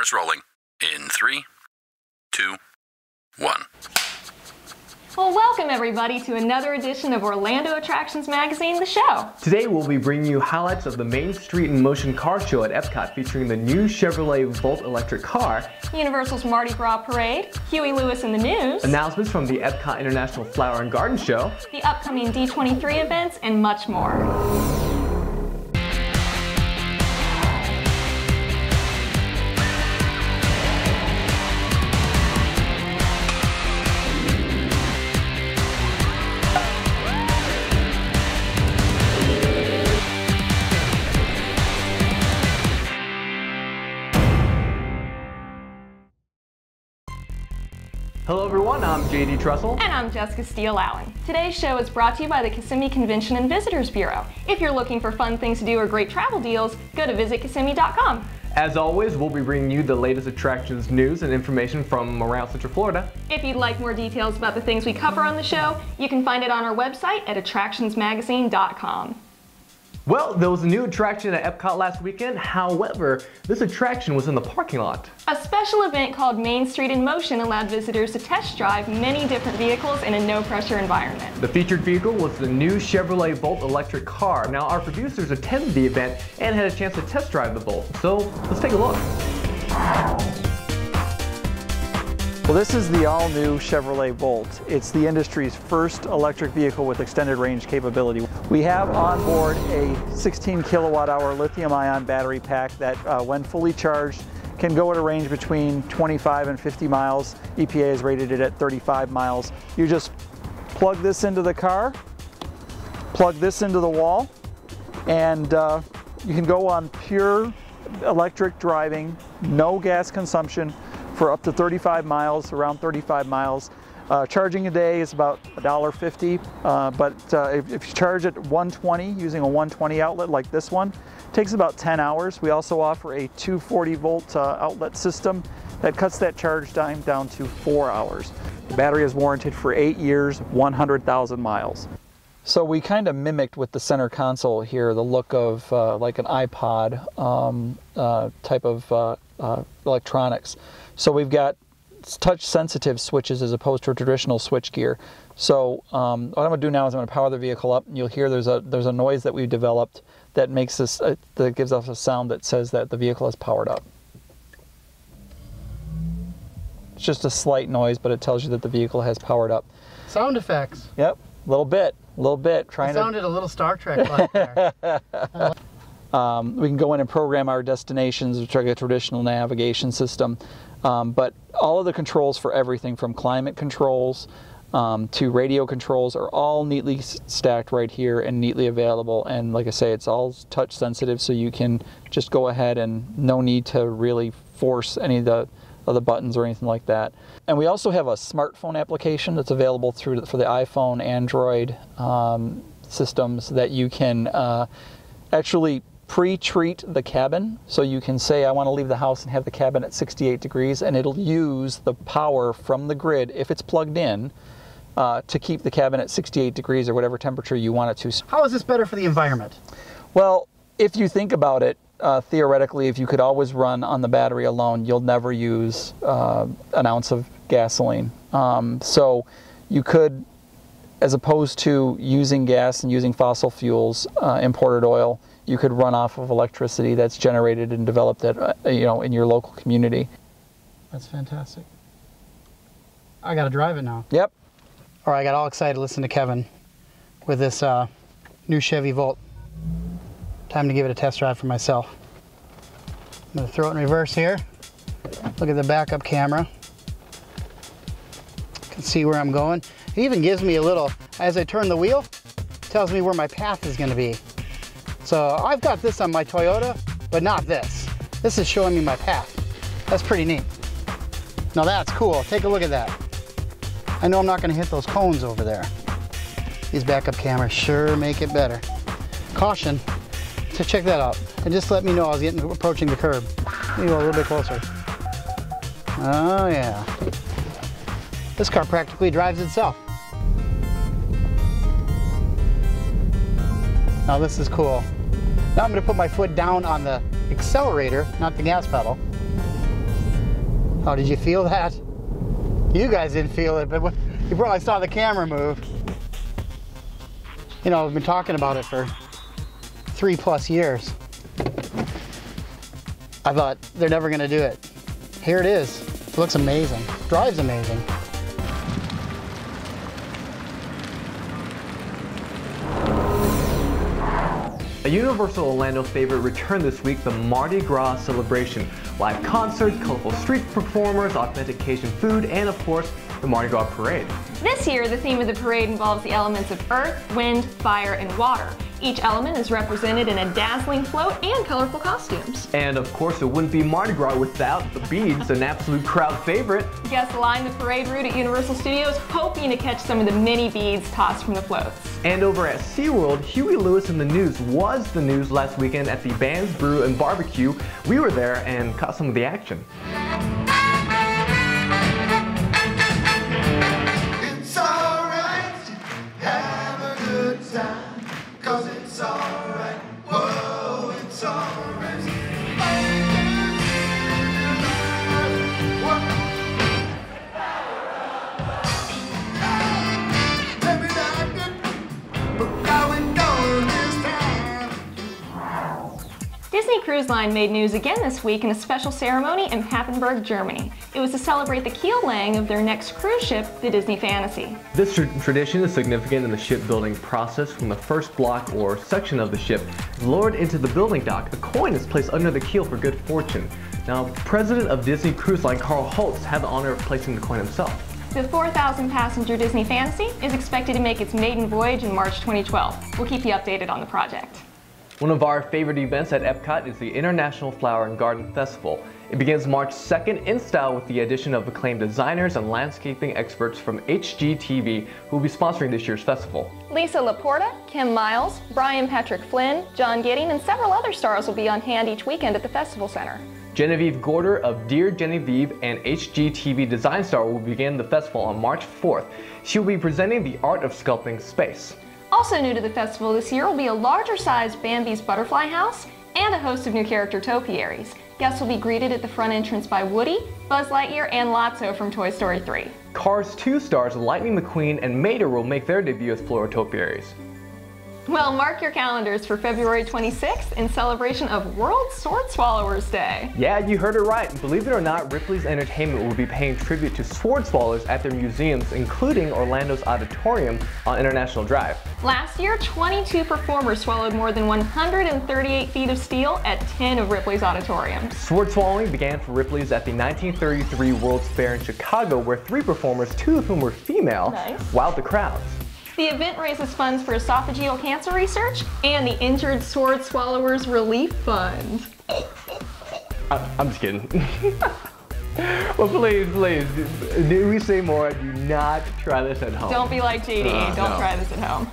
cameras rolling. In 3, 2, 1. Well, welcome everybody to another edition of Orlando Attractions Magazine, The Show. Today we'll be bringing you highlights of the Main Street in Motion car show at Epcot, featuring the new Chevrolet Volt electric car, Universal's Mardi Gras parade, Huey Lewis in the news, announcements from the Epcot International Flower and Garden Show, the upcoming D23 events, and much more. Hello everyone, I'm JD Trussell. And I'm Jessica Steele Allen. Today's show is brought to you by the Kissimmee Convention and Visitors Bureau. If you're looking for fun things to do or great travel deals, go to visitkissimmee.com. As always, we'll be bringing you the latest attractions news and information from around Central Florida. If you'd like more details about the things we cover on the show, you can find it on our website at attractionsmagazine.com. Well, there was a new attraction at Epcot last weekend. However, this attraction was in the parking lot. A special event called Main Street in Motion allowed visitors to test drive many different vehicles in a no-pressure environment. The featured vehicle was the new Chevrolet Volt electric car. Now, our producers attended the event and had a chance to test drive the Volt. So, let's take a look. Well, this is the all-new Chevrolet Volt. It's the industry's first electric vehicle with extended range capability. We have on board a 16 kilowatt-hour lithium-ion battery pack that, when fully charged, can go at a range between 25 and 50 miles. EPA has rated it at 35 miles. You just plug this into the car, plug this into the wall, and you can go on pure electric driving, no gas consumption, for up to 35 miles, around 35 miles. Charging a day is about $1.50, but if you charge at 120 using a 120 outlet like this one, it takes about 10 hours. We also offer a 240 volt outlet system that cuts that charge time down to 4 hours. The battery is warranted for 8 years, 100,000 miles. So we kind of mimicked with the center console here the look of like an iPod type of electronics. So we've got touch sensitive switches as opposed to a traditional switch gear. So what I'm going to do now is I'm going to power the vehicle up, and you'll hear there's a noise that we've developed that makes this that gives us a sound that says that the vehicle is powered up. It's just a slight noise, but it tells you that the vehicle has powered up. Sound effects. Yep, a little bit. It sounded a little Star Trek like there. We can go in and program our destinations, which are like a traditional navigation system. But all of the controls for everything from climate controls to radio controls are all neatly stacked right here and neatly available. And like I say, it's all touch sensitive, so you can just go ahead and no need to really force any of the buttons or anything like that. And we also have a smartphone application that's available for the iPhone, Android systems that you can actually pre-treat the cabin. So you can say, I want to leave the house and have the cabin at 68 degrees, and it'll use the power from the grid, if it's plugged in, to keep the cabin at 68 degrees or whatever temperature you want it to. How is this better for the environment? Well, if you think about it, theoretically, if you could always run on the battery alone, you'll never use an ounce of gasoline. So you could, as opposed to using gas and using fossil fuels, imported oil, you could run off of electricity that's generated and developed at, in your local community. That's fantastic. I got to drive it now. Yep. All right, I got all excited to listen to Kevin with this new Chevy Volt. Time to give it a test drive for myself. I'm going to throw it in reverse here. Look at the backup camera. You can see where I'm going. It even gives me a little, as I turn the wheel, it tells me where my path is going to be. So I've got this on my Toyota, but not this. This is showing me my path. That's pretty neat. Now that's cool. Take a look at that. I know I'm not going to hit those cones over there. These backup cameras sure make it better. Caution. So check that out. And just let me know I was approaching the curb. Let me go a little bit closer. Oh yeah. This car practically drives itself. Now this is cool. Now I'm going to put my foot down on the accelerator, not the gas pedal. Oh, did you feel that? You guys didn't feel it, but you probably saw the camera move. You know, I've been talking about it for 3+ years. I thought they're never gonna do it. Here it is. It looks amazing. Drives amazing. A Universal Orlando favorite returned this week, the Mardi Gras Celebration. Live concerts, colorful street performers, authentic Cajun food, and of course, the Mardi Gras Parade. This year, the theme of the parade involves the elements of earth, wind, fire, and water. Each element is represented in a dazzling float and colorful costumes. And of course, it wouldn't be Mardi Gras without the beads, an absolute crowd favorite. Guests line the parade route at Universal Studios, hoping to catch some of the mini beads tossed from the floats. And over at SeaWorld, Huey Lewis in the News was the news last weekend at the Bands Brew and Barbecue. We were there and caught some of the action. It's alright, have a good time, 'cause it's alright, whoa, it's alright. Disney Cruise Line made news again this week in a special ceremony in Papenburg, Germany. It was to celebrate the keel laying of their next cruise ship, the Disney Fantasy. This tradition is significant in the shipbuilding process. When the first block or section of the ship is lowered into the building dock, a coin is placed under the keel for good fortune. Now, President of Disney Cruise Line, Carl Holtz, had the honor of placing the coin himself. The 4,000-passenger Disney Fantasy is expected to make its maiden voyage in March 2012. We'll keep you updated on the project. One of our favorite events at Epcot is the International Flower and Garden Festival. It begins March 2nd in style with the addition of acclaimed designers and landscaping experts from HGTV who will be sponsoring this year's festival. Lisa Laporta, Kim Miles, Brian Patrick Flynn, John Gidding, and several other stars will be on hand each weekend at the Festival Center. Genevieve Gorder of Dear Genevieve and HGTV Design Star will begin the festival on March 4th. She will be presenting the art of sculpting space. Also new to the festival this year will be a larger-sized Bambi's Butterfly House and a host of new character topiaries. Guests will be greeted at the front entrance by Woody, Buzz Lightyear, and Lotso from Toy Story 3. Cars 2 stars Lightning McQueen and Mater will make their debut as floral topiaries. Well, mark your calendars for February 26th in celebration of World Sword Swallowers Day. Yeah, you heard it right. Believe it or not, Ripley's Entertainment will be paying tribute to sword swallowers at their museums, including Orlando's Auditorium on International Drive. Last year, 22 performers swallowed more than 138 feet of steel at 10 of Ripley's auditoriums. Sword swallowing began for Ripley's at the 1933 World's Fair in Chicago, where 3 performers, 2 of whom were female, wowed the crowds. The event raises funds for esophageal cancer research and the Injured Sword Swallowers Relief Fund. I'm just kidding. Well, please, do we say more? Do not try this at home. Don't be like JD. Don't try this at home.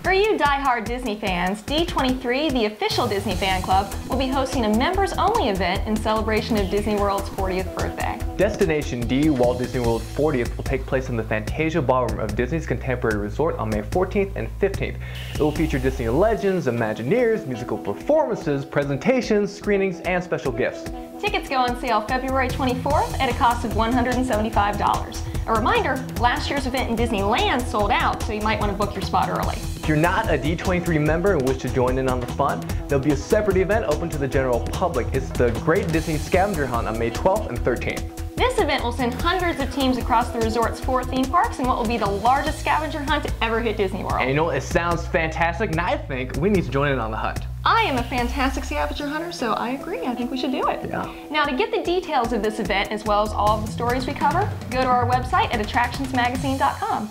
For you die-hard Disney fans, D23, the official Disney fan club, will be hosting a members-only event in celebration of Disney World's 40th birthday. Destination D, Walt Disney World 40th, will take place in the Fantasia Ballroom of Disney's Contemporary Resort on May 14th and 15th. It will feature Disney legends, Imagineers, musical performances, presentations, screenings, and special gifts. Tickets go on sale February 24th at a cost of $175. A reminder, last year's event in Disneyland sold out, so you might want to book your spot early. If you're not a D23 member and wish to join in on the fun, there'll be a separate event open to the general public. It's the Great Disney Scavenger Hunt on May 12th and 13th. This event will send hundreds of teams across the resort's 4 theme parks in what will be the largest scavenger hunt to ever hit Disney World. And you know, it sounds fantastic, and I think we need to join in on the hunt. I am a fantastic scavenger hunter, so I agree. I think we should do it. Yeah. Now, to get the details of this event, as well as all of the stories we cover, go to our website at attractionsmagazine.com.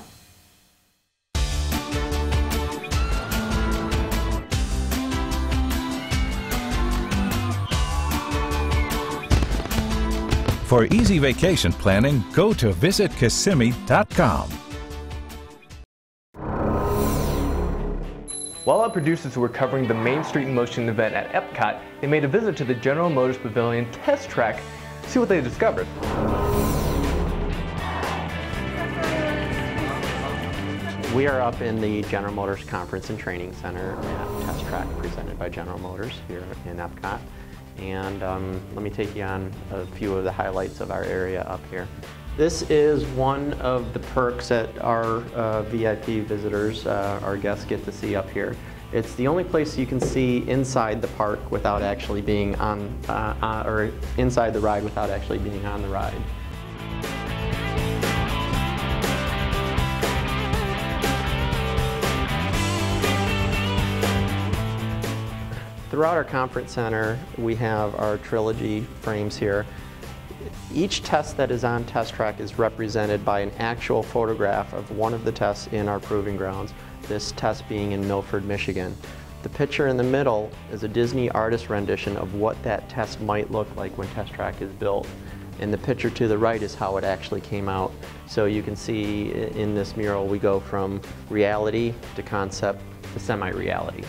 For easy vacation planning, go to visitkissimmee.com. While our producers were covering the Main Street in Motion event at Epcot, they made a visit to the General Motors Pavilion test track to see what they discovered. We are up in the General Motors Conference and Training Center at Test Track presented by General Motors here in Epcot. And let me take you on a few of the highlights of our area up here. This is one of the perks that our VIP visitors, our guests, get to see up here. It's the only place you can see inside the park without actually being on, or inside the ride without actually being on the ride. Throughout our conference center, we have our trilogy frames here. Each test that is on Test Track is represented by an actual photograph of one of the tests in our proving grounds, this test being in Milford, Michigan. The picture in the middle is a Disney artist rendition of what that test might look like when Test Track is built. And the picture to the right is how it actually came out. So you can see in this mural we go from reality to concept to semi-reality.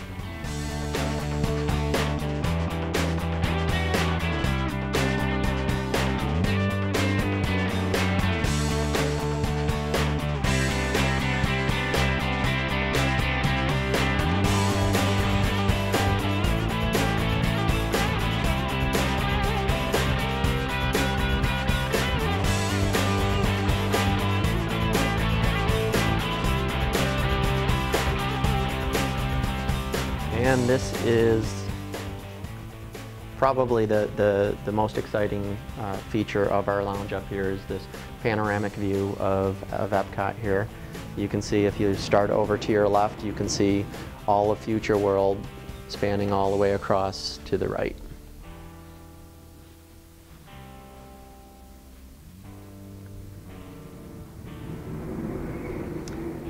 And this is probably the most exciting feature of our lounge up here is this panoramic view of Epcot here. You can see if you start over to your left, you can see all of Future World spanning all the way across to the right.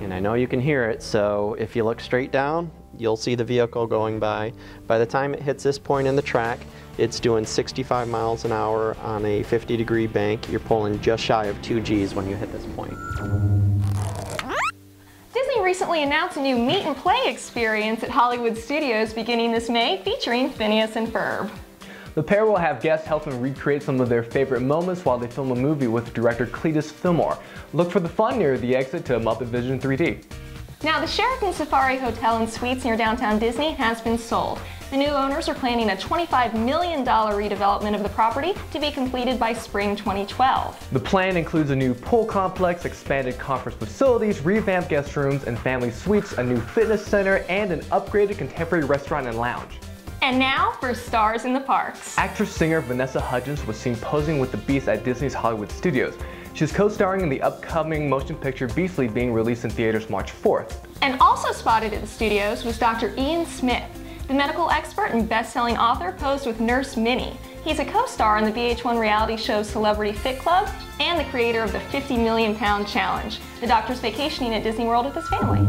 And I know you can hear it, so if you look straight down, you'll see the vehicle going by. By the time it hits this point in the track, it's doing 65 miles an hour on a 50-degree bank. You're pulling just shy of 2 Gs when you hit this point. Disney recently announced a new meet and play experience at Hollywood Studios beginning this May, featuring Phineas and Ferb. The pair will have guests help them recreate some of their favorite moments while they film a movie with director Cletus Fillmore. Look for the fun near the exit to Muppet Vision 3D. Now, the Sheraton Safari Hotel and Suites near downtown Disney has been sold. The new owners are planning a $25 million redevelopment of the property to be completed by spring 2012. The plan includes a new pool complex, expanded conference facilities, revamped guest rooms and family suites, a new fitness center, and an upgraded contemporary restaurant and lounge. And now for stars in the parks. Actress-singer Vanessa Hudgens was seen posing with the Beast at Disney's Hollywood Studios. She's co-starring in the upcoming motion picture Beastly being released in theaters March 4th. And also spotted at the studios was Dr. Ian Smith. The medical expert and best-selling author posed with Nurse Minnie. He's a co-star on the VH1 reality show Celebrity Fit Club and the creator of the 50 Million Pound Challenge. The doctor's vacationing at Disney World with his family.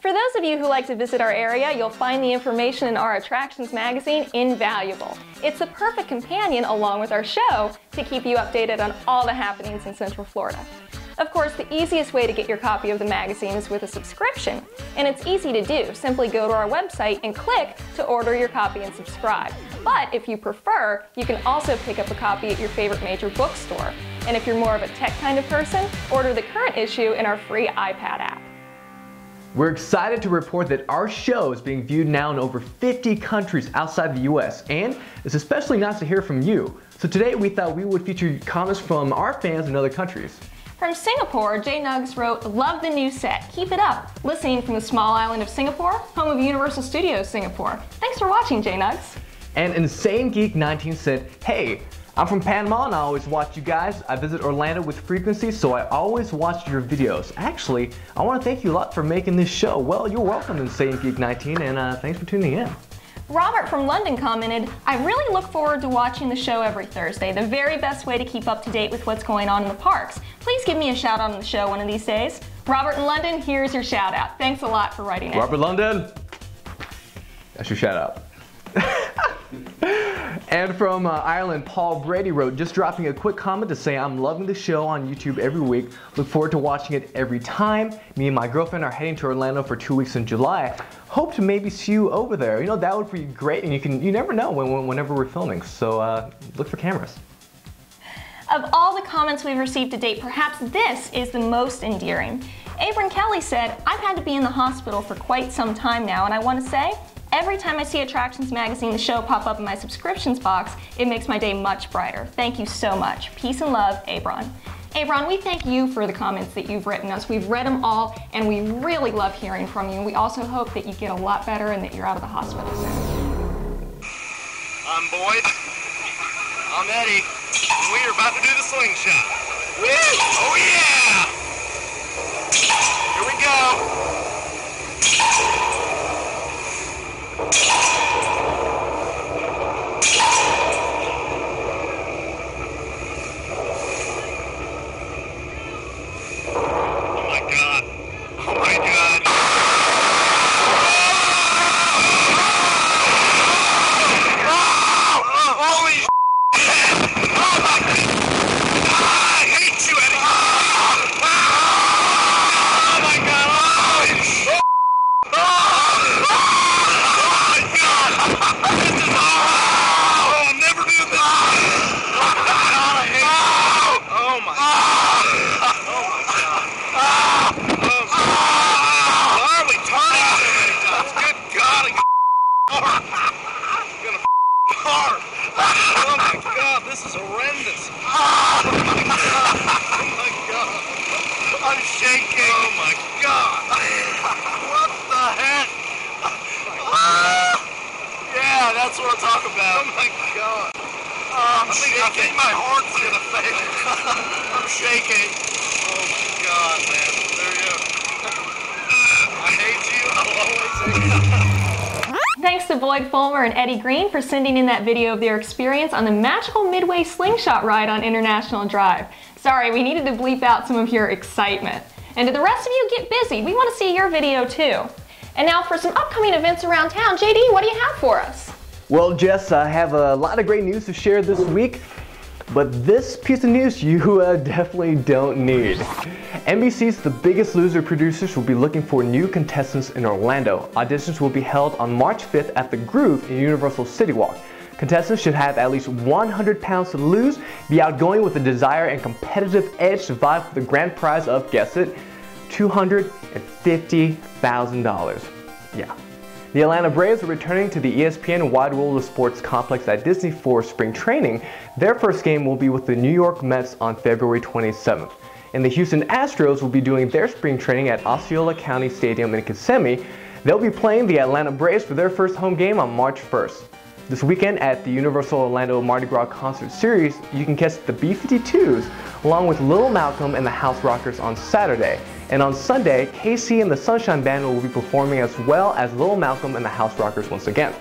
For those of you who like to visit our area, you'll find the information in our Attractions magazine invaluable. It's the perfect companion along with our show to keep you updated on all the happenings in Central Florida. Of course, the easiest way to get your copy of the magazine is with a subscription, and it's easy to do. Simply go to our website and click to order your copy and subscribe. But if you prefer, you can also pick up a copy at your favorite major bookstore. And if you're more of a tech kind of person, order the current issue in our free iPad app. We're excited to report that our show is being viewed now in over 50 countries outside the US, and it's especially nice to hear from you. So today we thought we would feature comments from our fans in other countries. From Singapore, J Nugs wrote, "Love the new set. Keep it up. Listening from the small island of Singapore, home of Universal Studios Singapore. Thanks for watching, J Nugs." And Insane Geek 19 said, "Hey, I'm from Panama and I always watch you guys. I visit Orlando with frequency, so I always watch your videos. Actually, I want to thank you a lot for making this show." Well, you're welcome, Insane Geek 19, and thanks for tuning in. Robert from London commented, "I really look forward to watching the show every Thursday. The very best way to keep up to date with what's going on in the parks. Please give me a shout out on the show one of these days." Robert in London, here's your shout out. Thanks a lot for writing it. Robert London, that's your shout out. And from Ireland, Paul Brady wrote, "Just dropping a quick comment to say I'm loving the show on YouTube every week. Look forward to watching it every time. Me and my girlfriend are heading to Orlando for 2 weeks in July. Hope to maybe see you over there. You know, that would be great, and you never know whenever we're filming, so look for cameras." Of all the comments we've received to date, perhaps this is the most endearing. Abram Kelly said, "I've had to be in the hospital for quite some time now, and I want to say, Every time I see Attractions Magazine, the show, pop up in my subscriptions box, it makes my day much brighter. Thank you so much. Peace and love, Abron. Abron, we thank you for the comments that you've written us. We've read them all, and we really love hearing from you. We also hope that you get a lot better and that you're out of the hospital soon. I'm Boyd. I'm Eddie. And we are about to do the slingshot. Woo! Oh yeah! Here we go. That's what I'm talking about. Oh my god. I think my heart's gonna fail. I'm shaking. Oh my god, man. There you go. I hate you. I'll always hate you. Thanks to Boyd Fulmer and Eddie Green for sending in that video of their experience on the Magical Midway Sling Shot ride on International Drive. Sorry, we needed to bleep out some of your excitement. And to the rest of you, get busy. We want to see your video too. And now for some upcoming events around town. JD, what do you have for us? Well, Jess, I have a lot of great news to share this week, but this piece of news you definitely don't need. NBC's The Biggest Loser producers will be looking for new contestants in Orlando. Auditions will be held on March 5th at the Groove in Universal City Walk. Contestants should have at least 100 pounds to lose, be outgoing with a desire and competitive edge to vie for the grand prize of, guess it, $250,000. Yeah. The Atlanta Braves are returning to the ESPN Wide World of Sports complex at Disney for spring training. Their first game will be with the New York Mets on February 27th. And the Houston Astros will be doing their spring training at Osceola County Stadium in Kissimmee. They'll be playing the Atlanta Braves for their first home game on March 1st. This weekend at the Universal Orlando Mardi Gras Concert Series, you can catch the B-52s along with Little Malcolm and the House Rockers on Saturday. And on Sunday, KC and the Sunshine Band will be performing as well as Little Malcolm and the House Rockers once again.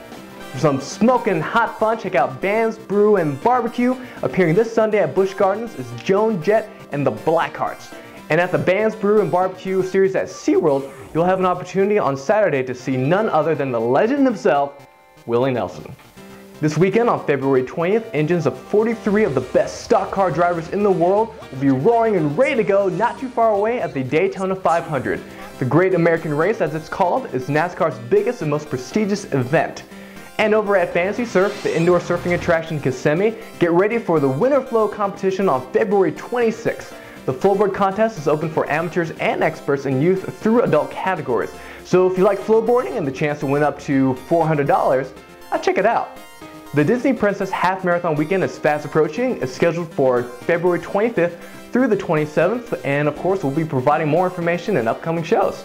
For some smoking hot fun, check out Bands, Brew, and Barbecue. Appearing this Sunday at Busch Gardens is Joan Jett and the Blackhearts. And at the Bands, Brew, and Barbecue series at SeaWorld, you'll have an opportunity on Saturday to see none other than the legend himself, Willie Nelson. This weekend on February 20th, engines of 43 of the best stock car drivers in the world will be roaring and ready to go not too far away at the Daytona 500. The Great American Race, as it's called, is NASCAR's biggest and most prestigious event. And over at Fantasy Surf, the indoor surfing attraction in Kissimmee, get ready for the Winter Flow competition on February 26th. The flowboard contest is open for amateurs and experts in youth through adult categories. So if you like flowboarding and the chance to win up to $400, check it out. The Disney Princess Half Marathon Weekend is fast approaching. It's scheduled for February 25th through the 27th, and of course we'll be providing more information in upcoming shows.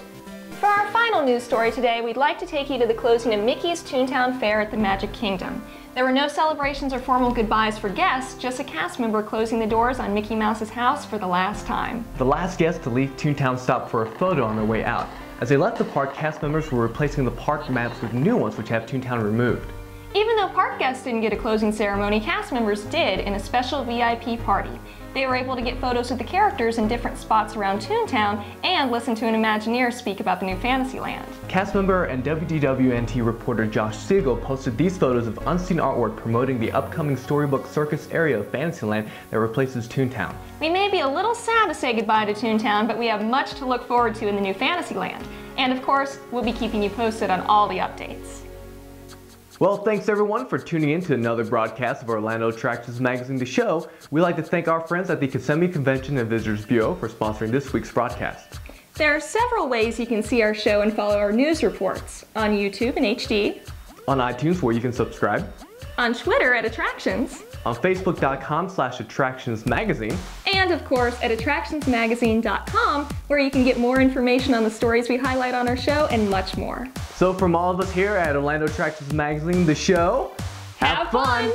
For our final news story today, we'd like to take you to the closing of Mickey's Toontown Fair at the Magic Kingdom. There were no celebrations or formal goodbyes for guests, just a cast member closing the doors on Mickey Mouse's house for the last time. The last guests to leave Toontown stopped for a photo on their way out. As they left the park, cast members were replacing the park maps with new ones which have Toontown removed. Even though park guests didn't get a closing ceremony, cast members did in a special VIP party. They were able to get photos with the characters in different spots around Toontown and listen to an Imagineer speak about the new Fantasyland. Cast member and WDWNT reporter Josh Siegel posted these photos of unseen artwork promoting the upcoming Storybook Circus area of Fantasyland that replaces Toontown. We may be a little sad to say goodbye to Toontown, but we have much to look forward to in the new Fantasyland. And of course, we'll be keeping you posted on all the updates. Well, thanks everyone for tuning in to another broadcast of Orlando Attractions Magazine, The Show. We'd like to thank our friends at the Kissimmee Convention and Visitors Bureau for sponsoring this week's broadcast. There are several ways you can see our show and follow our news reports on YouTube in HD, On iTunes, where you can subscribe. On Twitter at Attractions. On Facebook.com/AttractionsMagazine. And of course at AttractionsMagazine.com, where you can get more information on the stories we highlight on our show and much more. So from all of us here at Orlando Attractions Magazine, the show, have fun!